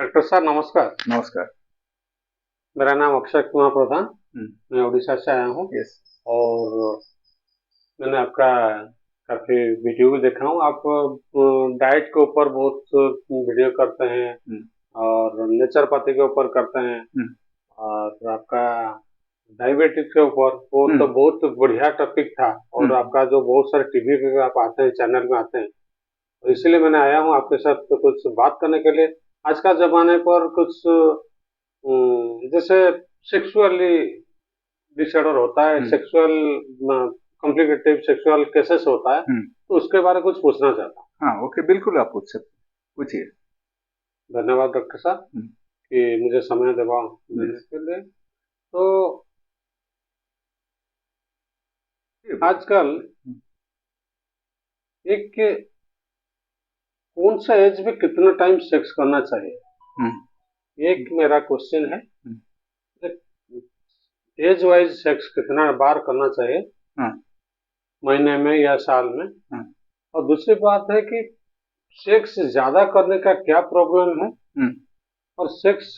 Doctor साहब नमस्कार। नमस्कार। मेरा नाम अक्षय कुमार प्रधान। हुँ, मैं उड़ीसा से आया हूँ यस। और मैंने आपका काफ़ी वीडियो भी देखा हूँ। आप डाइट के ऊपर बहुत वीडियो करते हैं हुँ, और नेचुरोपैथी के ऊपर करते हैं हुँ, और आपका डायबिटीज के ऊपर वो हुँ, तो बहुत बढ़िया टॉपिक था। हुँ, और आपका जो बहुत सारे टीवी पे भी आप आते हैं, चैनल में आते हैं, तो इसीलिए मैंने आया हूँ आपके साथ तो कुछ बात करने के लिए। आज का ज़माने पर कुछ जैसे सेक्सुअली डिसऑर्डर होता है, हुँ, सेक्सुअल कॉम्प्लिकेटिव सेक्सुअल केसेस होता है, हुँ। तो उसके बारे में कुछ पूछना चाहता हूँ। हाँ, ओके, बिल्कुल आप पूछ सकते हैं। पूछिए। धन्यवाद डॉक्टर साहब हुँ, कि मुझे समय देने यस। के लिए। तो जी, बोलिए। आजकल हुँ, एक कौन सा एज में कितना टाइम सेक्स करना चाहिए, हुँ, एक मेरा क्वेश्चन है। हुँ, एज वाइज सेक्स कितना बार करना चाहिए, हाँ, महीने में या साल में? हाँ, और दूसरी बात है कि सेक्स ज्यादा करने का क्या प्रॉब्लम है हुँ, और सेक्स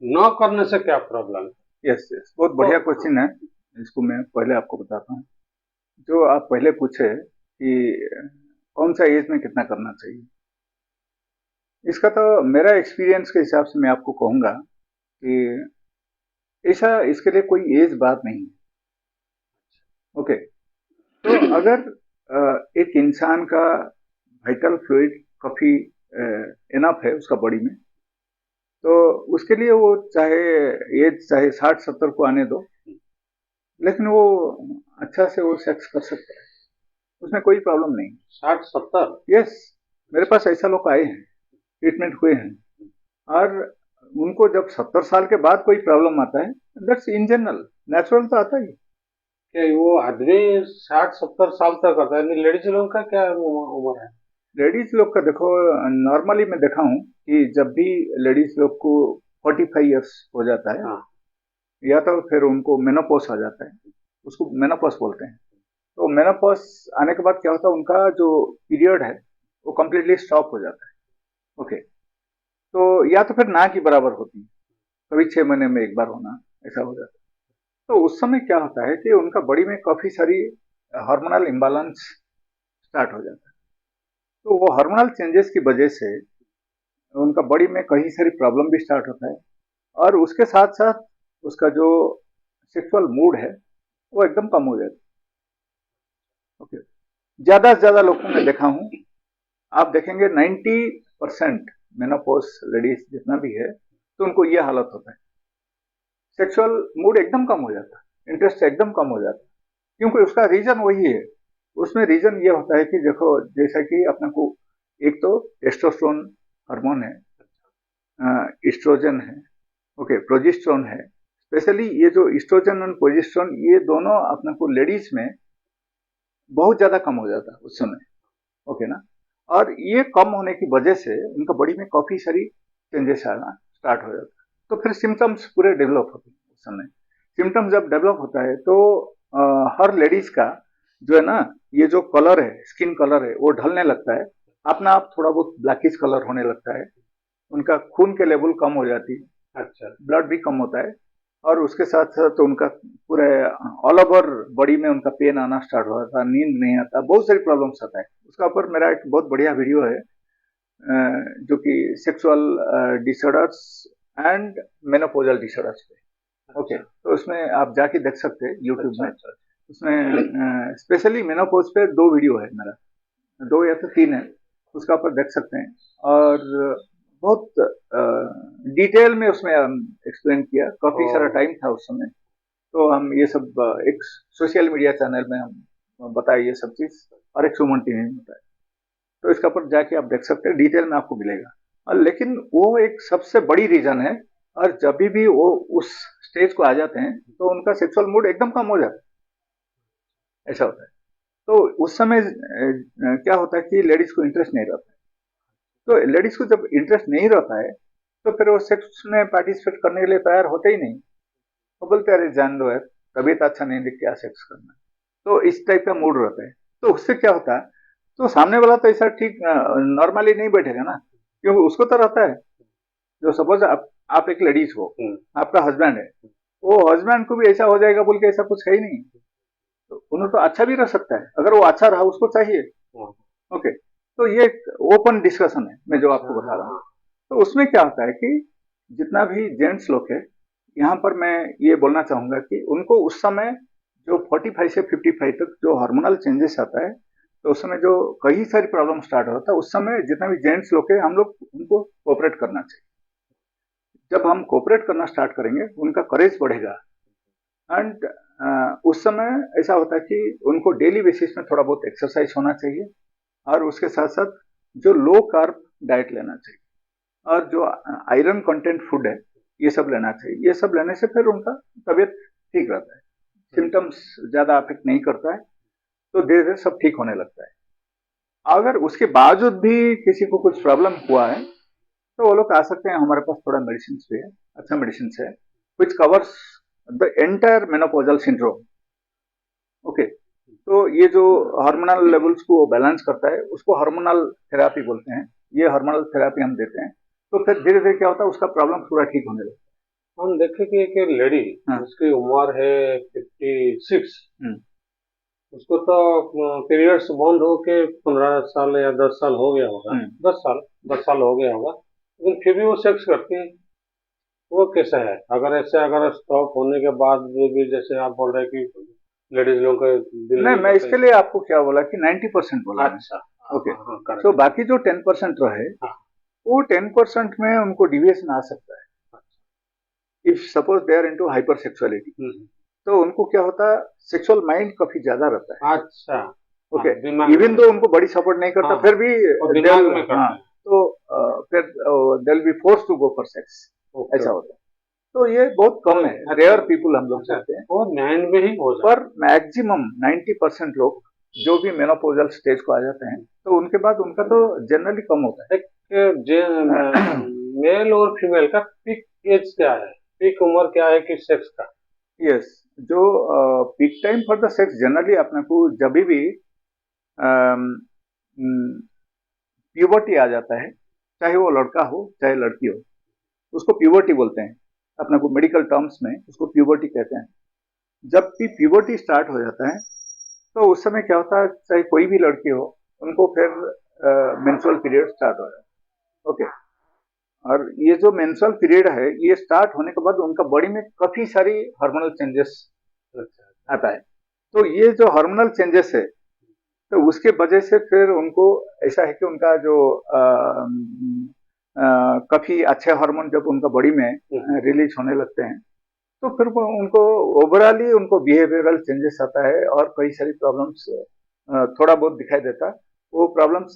न करने से क्या प्रॉब्लम है? Yes, yes. बहुत तो बढ़िया क्वेश्चन है। इसको मैं पहले आपको बताता हूँ। जो आप पहले पूछे कि कौन-सा एज में कितना करना चाहिए। इसका तो मेरा एक्सपीरियंस के हिसाब से मैं आपको कहूँगा कि ऐसा इसके लिए कोई एज बात नहीं है। ओके। तो अगर एक इंसान का वाइटल फ्लूइड काफ़ी इनफ है उसका बॉडी में, तो उसके लिए वो चाहे एज चाहे 60-70 को आने दो, लेकिन वो अच्छा से वो सेक्स कर सकता है, उसमें कोई प्रॉब्लम नहीं। 60-70? यस, मेरे पास ऐसा लोग आए हैं, ट्रीटमेंट हुए हैं, और उनको जब 70 साल के बाद कोई प्रॉब्लम आता है, दैट्स इन जनरल, नेचुरल तो आता ही है। क्या वो आदमी 60-70 साल तक करता है? लेडीज लोगों का क्या उम्र है? लेडीज लोग का देखो, नॉर्मली मैं देखा हूँ कि जब भी लेडीज लोग को 45 ईयर्स हो जाता है, हाँ। या तो फिर उनको मेनोपॉज आ जाता है, उसको मेनोपॉज बोलते हैं। तो मेनोपॉज आने के बाद क्या होता है, उनका जो पीरियड है वो कम्प्लीटली स्टॉप हो जाता है। ओके। तो या तो फिर ना की बराबर होती है, कभी 6 महीने में एक बार होना, ऐसा हो जाता है। तो उस समय क्या होता है कि उनका बॉडी में काफी सारी हार्मोनल इम्बालेंस स्टार्ट हो जाता है। तो वो हार्मोनल चेंजेस की वजह से उनका बॉडी में कई सारी प्रॉब्लम भी स्टार्ट होता है, और उसके साथ साथ उसका जो सेक्सुअल मूड है वो एकदम कम हो जाता है। ओके। ज्यादा से ज्यादा लोगों में देखा हूँ, आप देखेंगे 90% मेनोपॉज लेडीज जितना भी है, तो उनको ये हालत होता है, सेक्सुअल मूड एकदम कम हो जाता है, इंटरेस्ट एकदम कम हो जाता है। क्योंकि उसका रीजन वही है। उसमें रीजन ये होता है कि देखो, जैसा कि अपने को एक तो टेस्टोस्टेरोन हार्मोन है, इस्ट्रोजन है, ओके, प्रोजेस्टेरोन है। स्पेशली ये जो इस्ट्रोजन और प्रोजेस्टेरोन, ये दोनों अपने को लेडीज में बहुत ज्यादा कम हो जाता है उस समय। ओके ना। और ये कम होने की वजह से उनका बॉडी में काफी सारी चेंजेस आना स्टार्ट हो जाता है। तो फिर सिम्टम्स पूरे डेवलप होते हैं उस समय। सिम्टम्स जब डेवलप होता है तो हर लेडीज का जो है ना, ये जो कलर है, स्किन कलर है, वो ढलने लगता है, अपना आप थोड़ा बहुत ब्लैकिश कलर होने लगता है, उनका खून के लेवल कम हो जाती है, अच्छा। ब्लड भी कम होता है, और उसके साथ साथ उनका पूरे ऑल ओवर बॉडी में उनका पेन आना स्टार्ट हो जाता है, नींद नहीं आता, बहुत सारी प्रॉब्लम्स आता है। उसका ऊपर मेरा एक बहुत बढ़िया वीडियो है, जो कि sexual disorders and menopausal disorders पे। ओके, तो उसमें आप जाके देख सकते हैं यूट्यूब अच्छा में। अच्छा। उसमें स्पेशली मेनोपोज पे 2 वीडियो है मेरा, 2 या तो 3 है, उसका ऊपर देख सकते हैं। और बहुत डिटेल में उसमें एक्सप्लेन किया, काफी सारा ओ, टाइम था उस समय। तो हम ये सब एक सोशल मीडिया चैनल में हम बताए ये सब चीज, और एक सुमन टीवी में बताया। तो इसका ऊपर जाके आप देख सकते हैं, डिटेल में आपको मिलेगा। और लेकिन वो एक सबसे बड़ी रीजन है, और जब भी वो उस स्टेज को आ जाते हैं तो उनका सेक्सुअल मूड एकदम कम हो जाता है, ऐसा होता है। तो उस समय क्या होता है कि लेडीज को इंटरेस्ट नहीं रहता है। तो लेडीज को जब इंटरेस्ट नहीं रहता है, तो फिर वो सेक्स में पार्टिसिपेट करने के लिए तैयार होते ही नहीं। वो बोलते अरे जान दो यार, तबीयत अच्छा नहीं दिख, क्या सेक्स करना। तो इस टाइप का मूड रहता है। तो उससे क्या होता है, तो सामने वाला तो ऐसा ठीक नॉर्मली नहीं बैठेगा ना, क्योंकि उसको तो रहता है जो सपोज आप एक लेडीज हो, हम्म, आपका हस्बैंड है, वो हस्बैंड को भी ऐसा हो जाएगा बोल के ऐसा कुछ है ही नहीं। तो उन्हें तो अच्छा भी रह सकता है, अगर वो अच्छा रहा उसको चाहिए। हाँ, ओके, तो ये ओपन डिस्कशन है मैं जो अच्छा, आपको बता हाँ रहा हूँ। हाँ तो उसमें क्या होता है कि जितना भी जेंट्स लोग है, यहाँ पर मैं ये बोलना चाहूंगा कि उनको उस समय जो 45 से 55 तक जो हार्मोनल चेंजेस आता है, तो उस समय जो कई सारी प्रॉब्लम स्टार्ट होता है, उस समय जितना भी जेंट्स लोग है हम लोग उनको कोऑपरेट करना चाहिए। जब हम कोऑपरेट करना स्टार्ट करेंगे उनका करेज बढ़ेगा। एंड उस समय ऐसा होता है कि उनको डेली बेसिस में थोड़ा बहुत एक्सरसाइज होना चाहिए, और उसके साथ साथ जो लो कार्ब डाइट लेना चाहिए, और जो आयरन कंटेंट फूड है ये सब लेना चाहिए। ये सब लेने से फिर उनका तबीयत ठीक रहता है, सिम्टम्स ज्यादा अफेक्ट नहीं करता है, तो धीरे धीरे सब ठीक होने लगता है। अगर उसके बावजूद भी किसी को कुछ प्रॉब्लम हुआ है तो वो लोग आ सकते हैं, हमारे पास थोड़ा मेडिसिन भी है, अच्छा मेडिसिन है, which covers the entire menopausal syndrome. Okay, तो ये जो हार्मोनल लेवल्स को बैलेंस करता है उसको हार्मोनल थेरापी बोलते हैं। ये हार्मोनल थेरापी हम देते हैं, तो फिर धीरे धीरे क्या होता है उसका प्रॉब्लम पूरा ठीक होने लगता हम देखे कि एक लेडी है। हाँ। जिसकी उम्र है 56, हम्म, उसको तो पीरियड्स बंद होके 15 साल या 10 साल हो गया होगा। हम्म। 10 साल हो गया होगा, लेकिन फिर भी वो सेक्स करती है। वो कैसा है? अगर स्टॉप होने के बाद भी जैसे आप बोल रहे हैं कि लेडीज लोगों का दिल नहीं, नहीं मैं करता इसके है। लिए आपको क्या बोला कि 90% बोला मैं। अच्छा, हाँ ओके, हाँ हाँ, तो करेक्ट। बाकी जो 10% रहे, हाँ, वो 10% में उनको डिविएशन आ सकता है। If suppose they are into hypersexuality, hmm, तो उनको क्या होता है, सेक्सुअल माइंड काफी ज्यादा रहता है। अच्छा, ओके, हाँ दिमाग में इवन दो रहता है। उनको बड़ी सपोर्ट नहीं करता हाँ हाँ, फिर भी और दिमाग दिल, में हाँ, करता है। तो फिर they'll be force to go for sex, okay ऐसा ओके। होता है। तो ये बहुत तो कम है, अच्छा, रेयर पीपुल हम लोग अच्छा, कहते हैं। वो माइंड में ही हो पर जाता मैक्सिमम 90% लोग जो भी मेनोपॉजल स्टेज को आ जाते हैं, तो उनके बाद उनका तो जनरली कम होता है। है। मेल और फीमेल का पीक एज क्या है? पीक उम्र क्या है कि सेक्स का? यस, जो peak time for the sex generally अपने को जब भी प्यूबर्टी आ जाता है, चाहे वो लड़का हो चाहे लड़की हो, उसको प्यूबर्टी बोलते हैं। अपने को मेडिकल टर्म्स में उसको प्यूबर्टी कहते हैं। जब भी प्यूबर्टी स्टार्ट हो जाता है, तो उस समय क्या होता है, चाहे कोई भी लड़की हो, उनको फिर मेंस्ट्रुअल पीरियड स्टार्ट हो जाता है। ओके, और ये जो मेंस्ट्रुअल पीरियड है, ये स्टार्ट होने के बाद उनका बॉडी में काफी सारी हार्मोनल चेंजेस अच्छा, आता है। तो ये जो हार्मोनल चेंजेस है, तो उसके वजह से फिर उनको ऐसा है कि उनका जो काफी अच्छे हार्मोन जब उनका बॉडी में रिलीज होने लगते हैं, तो फिर उनको ओवरऑली उनको बिहेवियरल चेंजेस आता है, और कई सारी प्रॉब्लम्स थोड़ा बहुत दिखाई देता है। वो प्रॉब्लम्स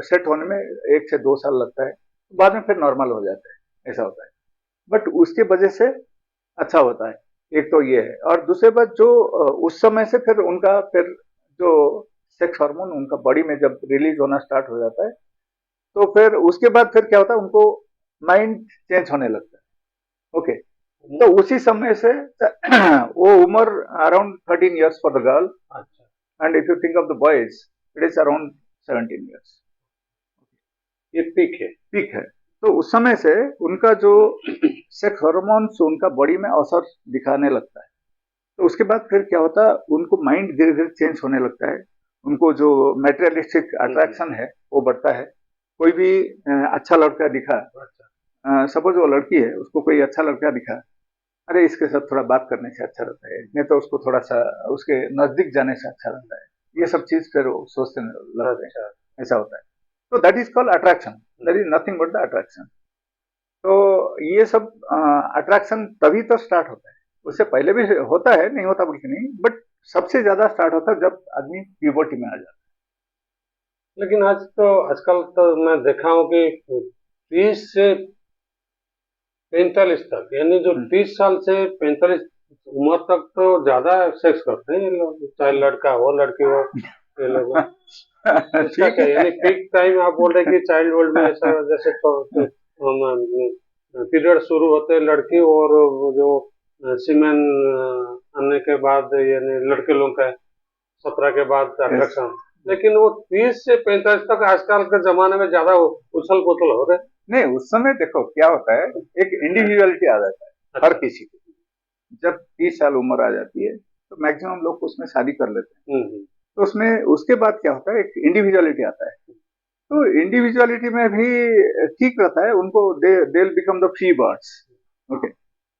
सेट होने में 1 से 2 साल लगता है, बाद में फिर नॉर्मल हो जाता है, ऐसा होता है। बट उसके वजह से अच्छा होता है। एक तो ये है, और दूसरे बात जो उस समय से फिर उनका फिर जो सेक्स हार्मोन उनका बॉडी में जब रिलीज होना स्टार्ट हो जाता है, तो फिर उसके बाद फिर क्या होता है, उनको माइंड चेंज होने लगता है। ओके, तो उसी समय से वो उम्र around 13 years for the girl, अच्छा, and if you think of the boys it is around 17 years। ये पीक है। ठीक है, तो उस समय से उनका जो सेक्स हार्मोन्स उनका बॉडी में असर दिखाने लगता है। तो उसके बाद फिर क्या होता है, उनको माइंड धीरे धीरे चेंज होने लगता है, उनको जो मेटेरियलिस्टिक अट्रैक्शन है वो बढ़ता है। कोई भी अच्छा लड़का दिखा, अच्छा, सपोज वो लड़की है, उसको कोई अच्छा लड़का दिखा, अरे इसके साथ थोड़ा बात करने से अच्छा लगता है, नहीं तो उसको थोड़ा सा उसके नजदीक जाने से अच्छा लगता है। ये सब चीज फिर वो सोचने लगते हैं, अच्छा, ऐसा होता है। तो that is called attraction, that is nothing but the attraction. तो ये सब अट्रैक्शन तभी तो स्टार्ट होता है, उससे पहले भी होता है, नहीं होता बोल के नहीं, बट सबसे ज्यादा स्टार्ट होता है जब आदमी प्यूबर्टी में आ जाता लेकिन आजकल तो मैं देखा हूँ कि 30 से 45 तक, यानी जो है। 30 साल से 45 उम्र तक तो ज्यादा सेक्स करते हैं ये लोग, चाहे लड़का हो लड़की हो, ये लोग। इसका ठीक क्या, यानी है। पीक टाइम आप बोल रहे हैं कि चाइल्डहुड में ऐसा, जैसे पीरियड शुरू होते हैं लड़की, और वो जो सीमेन आने के बाद, यानी लड़के लोग का 17 के बाद Yes. अट्रैक्शन। लेकिन वो 30 से 45 तक आजकल के जमाने में ज्यादा उछल पुथल हो रहे। नहीं, उस समय देखो क्या होता है, एक इंडिविजुअलिटी आ जाता है हर अच्छा। किसी को। जब 30 साल उम्र आ जाती है तो मैक्सिमम लोग उसमें शादी कर लेते हैं। तो उसमें उसके बाद क्या होता है, एक इंडिविजुअलिटी आता है। तो इंडिविजुअलिटी में भी ठीक रहता है उनको, they will become the free birds. Okay,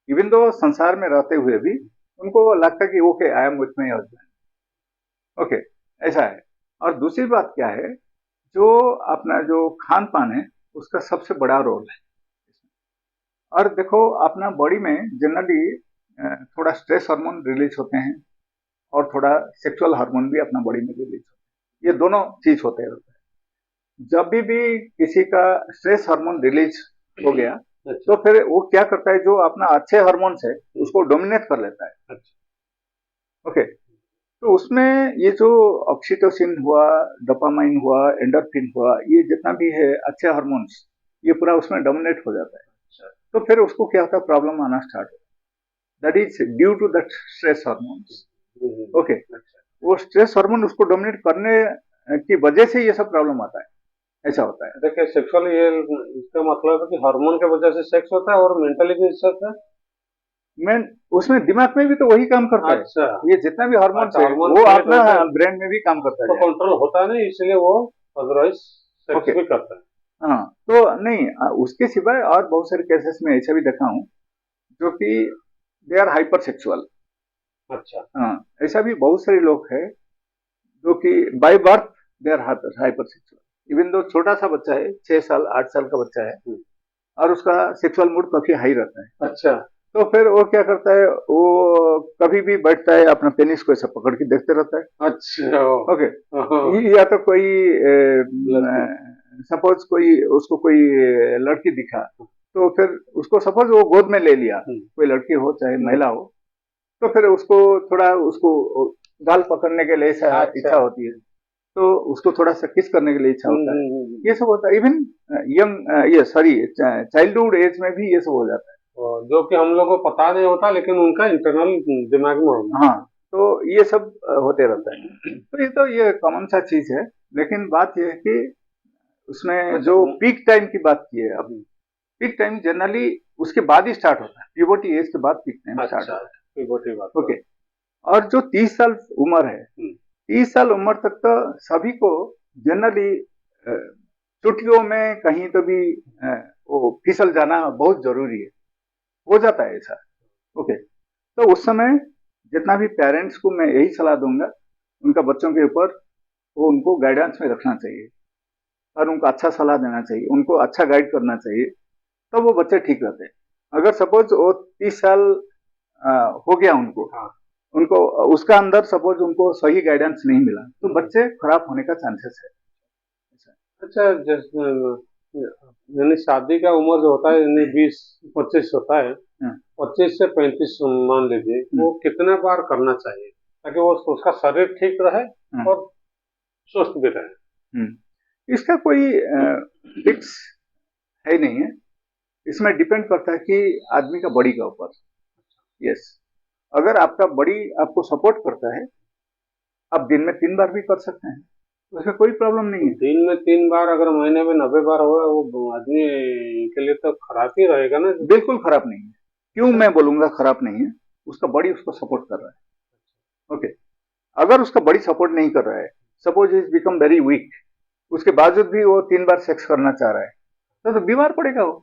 even though संसार में रहते हुए भी उनको लगता है कि okay I am with my husband. Okay, ऐसा है। और दूसरी बात क्या है, जो अपना जो खान पान है उसका सबसे बड़ा रोल है। और देखो अपना बॉडी में जनरली थोड़ा स्ट्रेस हार्मोन रिलीज होते हैं और थोड़ा सेक्सुअल हार्मोन भी अपना बॉडी में रिलीज होते हैं। ये दोनों चीज होते रहते हैं। जब भी किसी का स्ट्रेस हार्मोन रिलीज हो गया अच्छा। तो फिर वो क्या करता है, जो अपना अच्छे हार्मोन्स है उसको डोमिनेट कर लेता है। अच्छा। ओके, तो उसमें ये जो ऑक्सीटोसिन हुआ, डोपामाइन हुआ, एंडोर्फिन हुआ, ये जितना भी है अच्छे हार्मोन्स, ये पूरा उसमें डोमिनेट हो जाता है। अच्छा। तो फिर उसको क्या होता है, प्रॉब्लम आना स्टार्ट होता है। That is due to that stress hormones. Okay, अच्छा। वो स्ट्रेस हार्मोन उसको डोमिनेट करने की वजह से ये सब प्रॉब्लम आता है, ऐसा होता है। देखिए सेक्सुअल, ये इसका मतलब है कि हार्मोन की वजह से सेक्स होता है और मेंटली भी सेक्स है। मैं उसमें दिमाग में भी तो वही काम करता है। अच्छा। ये जितना भी हार्मोन्स अच्छा, है हार्मोन वो क्रिएट अपना होता है ब्रेन में भी काम करता तो है। कंट्रोल होता नहीं, इसलिए वो अदरवाइज सेक्स ओके, भी करता है। हाँ, तो नहीं, उसके सिवाय और बहुत सारे केसेस में ऐसा भी देखा हूँ जो कि दे आर हाइपर सेक्सुअल। अच्छा। हाँ, ऐसा भी बहुत सारे लोग हैं जो कि by birth they are hyper sexual. Even though छोटा सा बच्चा है, 6 साल 8 साल का बच्चा है, और उसका सेक्सुअल मूड काफी हाई रहता है। अच्छा। तो फिर वो क्या करता है, वो कभी भी बैठता है अपना पेनिस को ऐसा पकड़ के देखते रहता है। अच्छा। ओके, ओहो, या तो कोई लड़की। सपोज कोई उसको कोई लड़की दिखा, तो फिर उसको सपोज वो गोद में ले लिया, कोई लड़की हो चाहे महिला हो, तो फिर उसको थोड़ा उसको गाल पकड़ने के लिए ऐसा अच्छा। इच्छा होती है, तो उसको थोड़ा सा किस करने के लिए इच्छा होता है। ये सब होता है। इवन यंग, ये सॉरी, चाइल्डहुड एज में भी ये सब हो जाता है। और जो कि हम लोग को पता नहीं होता, लेकिन उनका इंटरनल दिमाग में होगा। हाँ, तो ये सब होते रहता है। तो ये कॉमन सा चीज है। लेकिन बात यह है कि उसमें जो पीक टाइम की बात की है, अब पीक टाइम जनरली उसके बाद ही स्टार्ट होता है, प्यूबर्टी एज के बाद पीक टाइम स्टार्ट अच्छा, होता पुberty बात है। ओके, और जो 30 साल उम्र है, 30 साल उम्र तक तो सभी को जनरली छुट्टियों में कहीं तो भी वो फिसल जाना बहुत जरूरी है, हो जाता है ऐसा। ओके, तो उस समय जितना भी पेरेंट्स को मैं यही सलाह दूंगा, उनका बच्चों के ऊपर वो उनको गाइडेंस में रखना चाहिए और उनको अच्छा सलाह देना चाहिए, उनको अच्छा गाइड करना चाहिए, तब वो बच्चे ठीक रहते हैं। अगर सपोज वो 30 साल हो गया उनको, हाँ। उनको उसका अंदर सपोज उनको सही गाइडेंस नहीं मिला, तो बच्चे खराब होने का चांसेस है। अच्छा, जैसे यानी शादी का उम्र जो होता है, यानी 20-25 होता है, हाँ, 25 से 35 मान लीजिए, वो कितने बार करना चाहिए ताकि वो उसका शरीर ठीक रहे हाँ, और स्वस्थ भी रहे? इसका कोई फिक्स है नहीं है। इसमें डिपेंड करता है कि आदमी का बॉडी के ऊपर। यस, अगर आपका बॉडी आपको सपोर्ट करता है, आप दिन में 3 बार भी कर सकते हैं, उसमें कोई प्रॉब्लम नहीं है। दिन में 3 बार, अगर महीने में 90 बार हुआ, वो आदमी के लिए तो खराब ही रहेगा ना। बिल्कुल खराब नहीं है। क्यों मैं बोलूंगा खराब नहीं है, उसका बॉडी उसको सपोर्ट कर रहा है। ओके, अगर उसका बॉडी सपोर्ट नहीं कर रहा है, suppose is become very weak, उसके बावजूद भी वो 3 बार सेक्स करना चाह रहा है, तो बीमार पड़ेगा वो,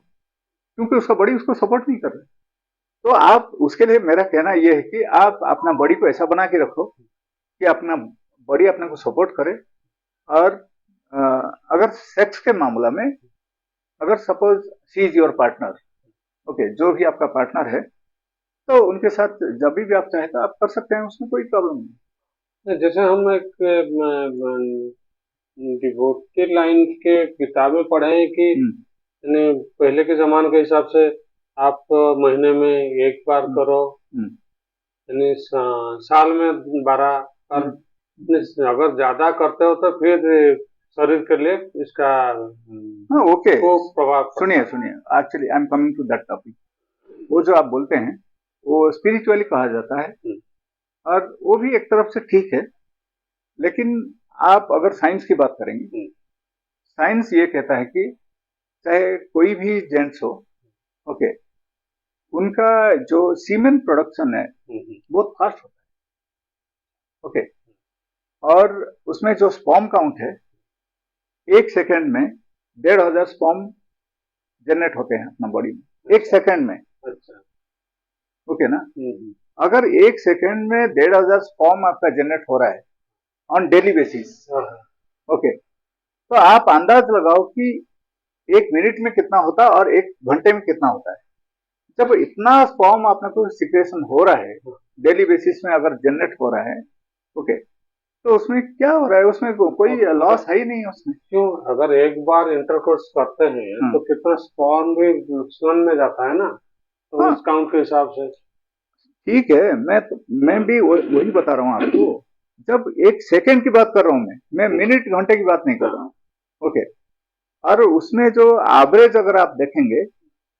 क्योंकि उसका बॉडी उसको सपोर्ट नहीं कर रहा है। तो आप उसके लिए मेरा कहना यह है कि आप अपना बॉडी को ऐसा बना के रखो कि अपना बॉडी अपने को सपोर्ट करे। और अ, अगर सेक्स के मामला में, अगर suppose C is your partner, okay, जो भी आपका पार्टनर है, तो उनके साथ जब भी आप चाहें तो आप कर सकते हैं, उसमें कोई प्रॉब्लम नहीं। जैसे हम एक डिवोटी लाइन के किताबें पढ़े हैं कि यानी पहले के जमाने के हिसाब से आप महीने में 1 बार करो, यानी साल में 12 बार। अगर ज्यादा करते हो तो फिर शरीर के लिए इसका हाँ, ओके, को प्रभाव पड़ता सुनिए है। सुनिए, actually I am coming to that topic. वो जो आप बोलते हैं वो स्पिरिचुअली कहा जाता है, और वो भी एक तरफ से ठीक है। लेकिन आप अगर साइंस की बात करेंगे, साइंस ये कहता है कि चाहे कोई भी जेंट्स हो, ओके, उनका जो सीमेन प्रोडक्शन है बहुत फास्ट होता है, ओके, और उसमें जो स्पर्म काउंट है 1 सेकंड में 1,500 स्पर्म जनरेट होते हैं अपना बॉडी में, 1 सेकंड में। अच्छा। ओके ना? अगर 1 सेकंड में 1,500 स्पर्म आपका जनरेट हो रहा है ऑन डेली बेसिस, ओके, तो आप अंदाज लगाओ कि 1 मिनट में कितना होता है और 1 घंटे में कितना होता है। जब इतना स्पर्म आपने को सिक्रेशन हो रहा है डेली बेसिस में, अगर जनरेट हो रहा है, ओके, तो उसमें क्या हो रहा है? उसमें कोई लॉस है ही नहीं उसमें। क्यों? अगर एक बार इंटरकोर्स करते हैं तो कितना स्पर्म भी नुकसान में जाता है ना, तो हाँ, उस काउंट के हिसाब से। ठीक है, मैं भी वही बता रहा हूँ आपको। जब 1 सेकंड की बात कर रहा हूँ मैं मिनट घंटे की बात नहीं कर रहा हूँ, ओके। और उसमें जो एवरेज अगर आप देखेंगे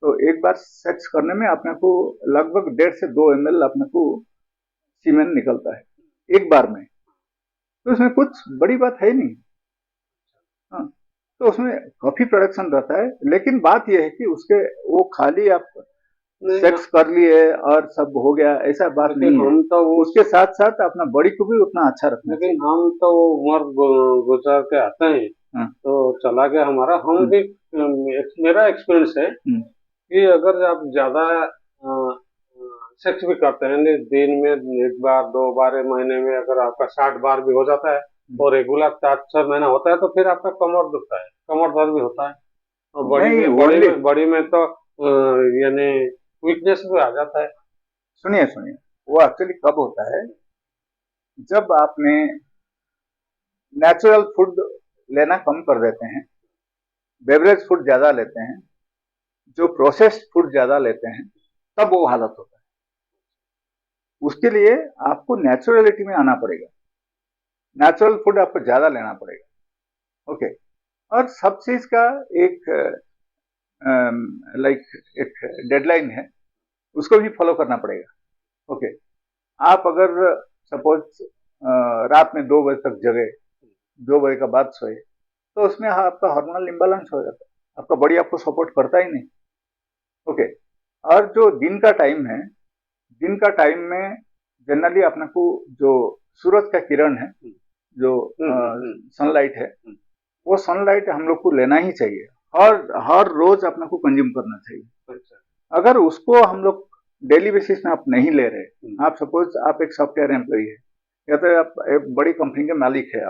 तो एक बार सेक्स करने में अपने को लगभग 1.5 से 2 ml अपने को सीमेन निकलता है एक बार में, तो उसमें कुछ बड़ी बात है नहीं। हाँ, तो उसमें काफी प्रोडक्शन रहता है, लेकिन बात यह है कि उसके वो खाली आप नहीं, सेक्स कर लिए और सब हो गया, ऐसा बात लेकिन नहीं है। हम तो वो उसके साथ साथ अपना बॉडी को भी उतना अच्छा रखना चाहिए। लेकिन हम तो वो उम्र गुजार के आते हैं, हाँ, तो चला गया हमारा। हम भी मेरा एक्सपीरियंस है कि अगर आप ज्यादा सेक्स भी करते हैं, दिन में 1 बार 2 बार, महीने में अगर आपका 60 बार भी हो जाता है और रेगुलर 4 6 महीना होता है, तो फिर आपका कमर दुखता है, कमर दर्द भी होता है, और नहीं, ओनली बॉडी में तो यानी वीकनेस भी आ जाता है। सुनिए सुनिए, वो एक्चुअली कब होता है? जब आपने नेचुरल फूड लेना कम कर देते हैं, बेवरेज फूड ज्यादा लेते हैं, जो प्रोसेस्ड फूड ज्यादा लेते हैं, तब वो हालत होता है। उसके लिए आपको नेचुरलिटी में आना पड़ेगा, नेचुरल फूड आपको ज्यादा लेना पड़ेगा, ओके। और सब चीज का एक लाइक एक डेडलाइन है, उसको भी फॉलो करना पड़ेगा, ओके। आप अगर सपोज रात में 2 बजे तक जगे, 2 बजे का बाद सोए, तो उसमें आपका हार्मोनल इम्बैलेंस हो जाता है, आपका बॉडी आपको सपोर्ट करता ही नहीं, ओके। और जो दिन का टाइम है, दिन का टाइम में जनरली अपने को जो सूरज का किरण है, जो सनलाइट है, वो सनलाइट हम लोग को लेना ही चाहिए, और हर रोज अपने को कंज्यूम करना चाहिए। अगर उसको हम लोग डेली बेसिस में आप नहीं ले रहे, आप सपोज आप एक सॉफ्टवेयर एम्प्लॉय है या तो आप एक बड़ी कंपनी के मालिक है,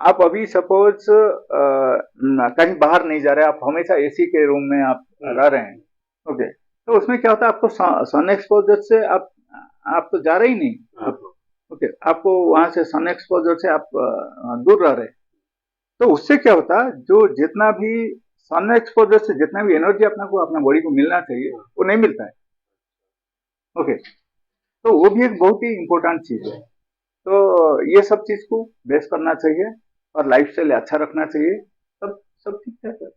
आप अभी सपोज कहीं बाहर नहीं जा रहे, आप हमेशा एसी के रूम में आप रह रहे हैं, ओके, तो उसमें क्या होता है? आपको सन एक्सपोजर से आप तो जा रहे ही नहीं, ओके, आपको वहां से सन एक्सपोजर से आप दूर रह रहे, तो उससे क्या होता है? जो जितना भी सन एक्सपोजर से जितना भी एनर्जी अपने को अपना बॉडी को मिलना चाहिए, वो नहीं मिलता है, ओके। तो वो भी एक बहुत ही इम्पोर्टेंट चीज है। तो ये सब चीज को बेस करना चाहिए और लाइफ स्टाइल अच्छा रखना चाहिए, तब सब ठीक ठाक है।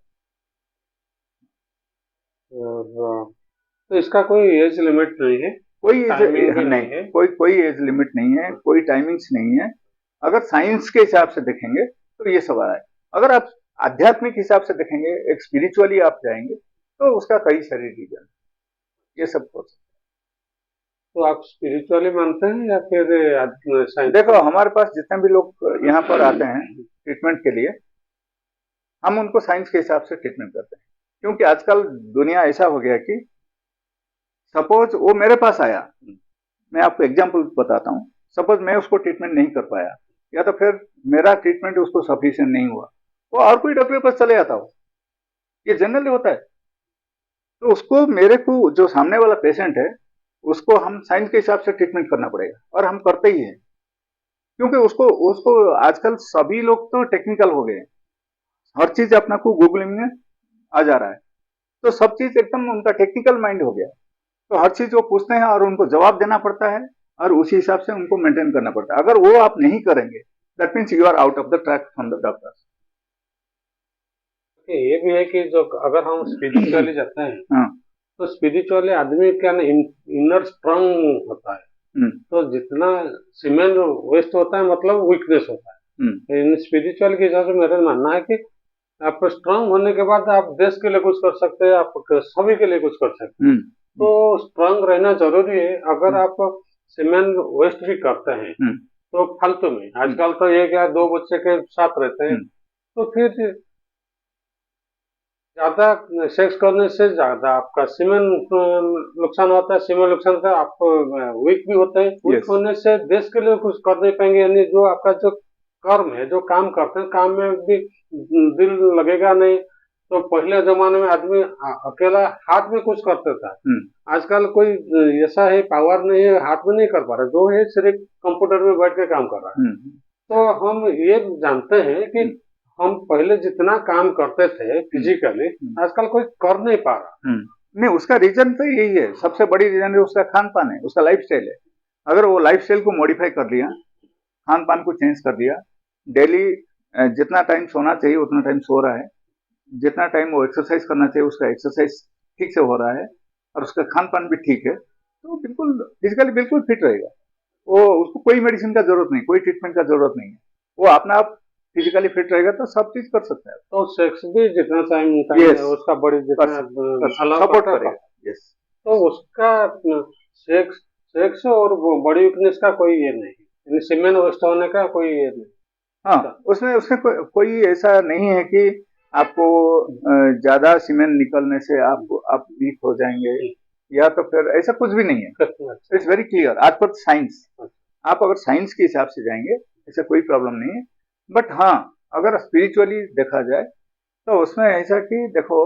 और तो इसका कोई एज लिमिट नहीं है, कोई एज टाइमिंग भी नहीं नहीं, है। कोई एज लिमिट नहीं है, कोई टाइमिंग्स नहीं है। अगर साइंस के हिसाब से देखेंगे तो ये सब आ रहा है। अगर आप आध्यात्मिक हिसाब से देखेंगे, एक स्पिरिचुअली आप जाएंगे, तो उसका कई सारे रीजन, ये सब हो सकता तो आप स्पिरिचुअली मानते हैं या फिर है। साइंस? देखो, हमारे पास जितने भी लोग यहाँ पर आते हैं ट्रीटमेंट के लिए, हम उनको साइंस के हिसाब से ट्रीटमेंट करते हैं, क्योंकि आजकल दुनिया ऐसा हो गया कि सपोज वो मेरे पास आया, मैं आपको एग्जाम्पल बताता हूँ, सपोज मैं उसको ट्रीटमेंट नहीं कर पाया, या तो फिर मेरा ट्रीटमेंट उसको सफिशिएंट नहीं हुआ, वो और कोई डॉक्टर के पास चले जाता हो, ये जनरली होता है। तो उसको, मेरे को जो सामने वाला पेशेंट है, उसको हम साइंस के हिसाब से ट्रीटमेंट करना पड़ेगा, और हम करते ही हैं, क्योंकि उसको उसको आजकल सभी लोग तो टेक्निकल हो गए, हर चीज अपना को गूगलिंग में आ जा रहा है, तो सब चीज एकदम उनका टेक्निकल माइंड हो गया, तो हर चीज वो पूछते हैं और उनको जवाब देना पड़ता है, और उसी हिसाब से उनको मेंटेन करना पड़ता है। अगर वो आप नहीं करेंगे, that means you are out of the track from the doctors. ये भी है कि जो अगर हम स्पिरिचुअली जाते हैं, हाँ, तो स्पिरिचुअली आदमी क्या ना इनर स्ट्रांग होता है, तो जितना सीमेंट वेस्ट होता है मतलब वीकनेस होता है। इन स्पिरिचुअल के हिसाब से मेरा मानना है कि आप स्ट्रांग होने के बाद आप देश के लिए कुछ कर सकते हैं, आप सभी के लिए कुछ कर सकते हैं। तो स्ट्रांग रहना जरूरी है। अगर आप सीमेंट वेस्ट भी करते हैं तो फालतू में, आजकल तो ये क्या दो बच्चे के साथ रहते हैं तो फिर ज्यादा सेक्स करने से ज्यादा आपका सीमेंट नुकसान होता है। सीमेंट नुकसान होता है, आप वीक भी होते हैं। Week Yes. होने से देश के लिए कुछ कर नहीं पाएंगे, यानी जो आपका जो कर्म है, जो काम करते हैं, काम में भी दिल लगेगा नहीं। तो पहले जमाने में आदमी अकेला हाथ में कुछ करता था। आजकल कोई ऐसा है पावर नहीं है, हाथ में नहीं कर पा रहा, जो है सिर्फ कंप्यूटर में बैठ के काम कर रहा है। तो हम ये जानते हैं कि हम पहले जितना काम करते थे फिजिकली, आजकल कोई कर नहीं पा रहा। नहीं, उसका रीजन तो यही है, सबसे बड़ी रीजन है उसका खान पान है, उसका लाइफ स्टाइल है। अगर वो लाइफ स्टाइल को मॉडिफाई कर लिया, खान पान को चेंज कर दिया, डेली जितना टाइम सोना चाहिए उतना टाइम सो रहा है, जितना टाइम वो एक्सरसाइज करना चाहिए उसका एक्सरसाइज ठीक से हो रहा है, और उसका खान पान भी ठीक है, तो बिल्कुल फिजिकली बिल्कुल फिट रहेगा। वो उसको कोई मेडिसिन का जरूरत नहीं, कोई ट्रीटमेंट का जरूरत नहीं है। वो अपना आप फिजिकली फिट रहेगा तो सब चीज कर सकता है। तो सेक्स भी जितना टाइम Yes. उसका बॉडी जितना सपोर्ट करेगा। यस। तो उसका सेक्स सेक्स और बॉडी वीकनेस का कोई ये नहीं, सीमेंट वेस्ट होने का कोई ये नहीं। हाँ, उसमें उसमें कोई ऐसा नहीं है कि आपको ज्यादा सीमेंट निकलने से आप वीक हो जाएंगे, या तो फिर ऐसा कुछ भी नहीं है। इट्स वेरी क्लियर आज पर साइंस। आप अगर साइंस के हिसाब से जाएंगे ऐसा कोई प्रॉब्लम नहीं है। बट हाँ, अगर स्पिरिचुअली देखा जाए तो उसमें ऐसा कि देखो,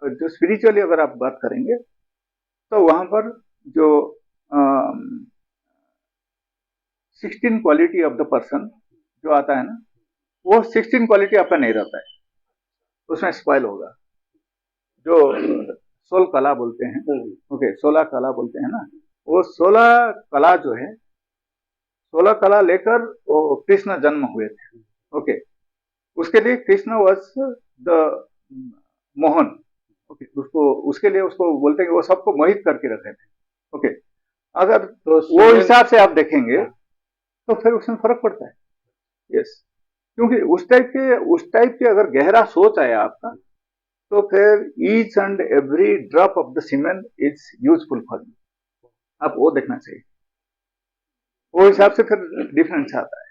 जो स्पिरिचुअली अगर आप बात करेंगे तो वहां पर जो 16 क्वालिटी ऑफ द पर्सन जो आता है ना, वो 16 क्वालिटी आपका नहीं रहता है, उसमें स्पॉइल होगा। जो 16 कला बोलते हैं, ओके, 16 कला बोलते हैं ना, वो 16 कला जो है, 16 कला लेकर वो कृष्ण जन्म हुए थे। ओके, उसके लिए Krishna was the Mohan. Okay, उसको उसके लिए उसको बोलते हैं कि वो सबको मोहित करके रखे थे। ओके, अगर तो वो हिसाब से आप देखेंगे तो फिर उसमें फर्क पड़ता है। यस, क्योंकि उस टाइप के अगर गहरा सोच आया आपका, तो फिर each and every drop of the cement is useful for you. आप वो देखना चाहिए, वो हिसाब से फिर डिफरेंस आता है।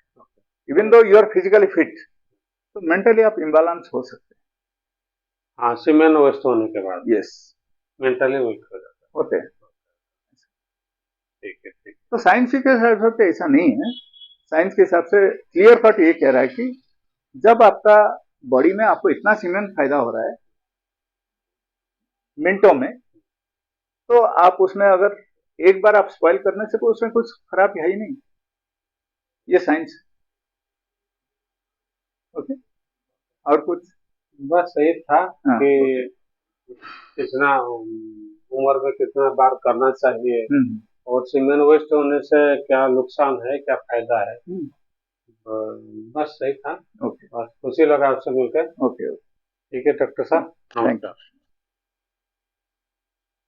Even though you are physically fit, तो मेंटली आप इम्बैलेंस हो सकते हैं। हाँ, सीमेंट वेस्ट होने के बाद यस, मेंटली वीक हो जाता होते हैं। ठीक है, ठीक। तो साइंस के हिसाब से ऐसा नहीं है। साइंस के हिसाब से क्लियर कट ये कह रहा है कि जब आपका बॉडी में आपको इतना सीमेंट फायदा हो रहा है मिनटों में, तो आप उसमें अगर एक बार आप स्पॉइल करने से, तो उसमें कुछ खराब है ही नहीं। ये साइंस। ओके, और कुछ बस यही था हाँ, कि कितना उम्र में कितना बार करना चाहिए, और सीमेंट वेस्ट होने से क्या नुकसान है, क्या फायदा है। बस सही था। ओके, बस खुशी लगा आपसे मिलकर। ओके, ठीक है डॉक्टर साहब, थैंक यू।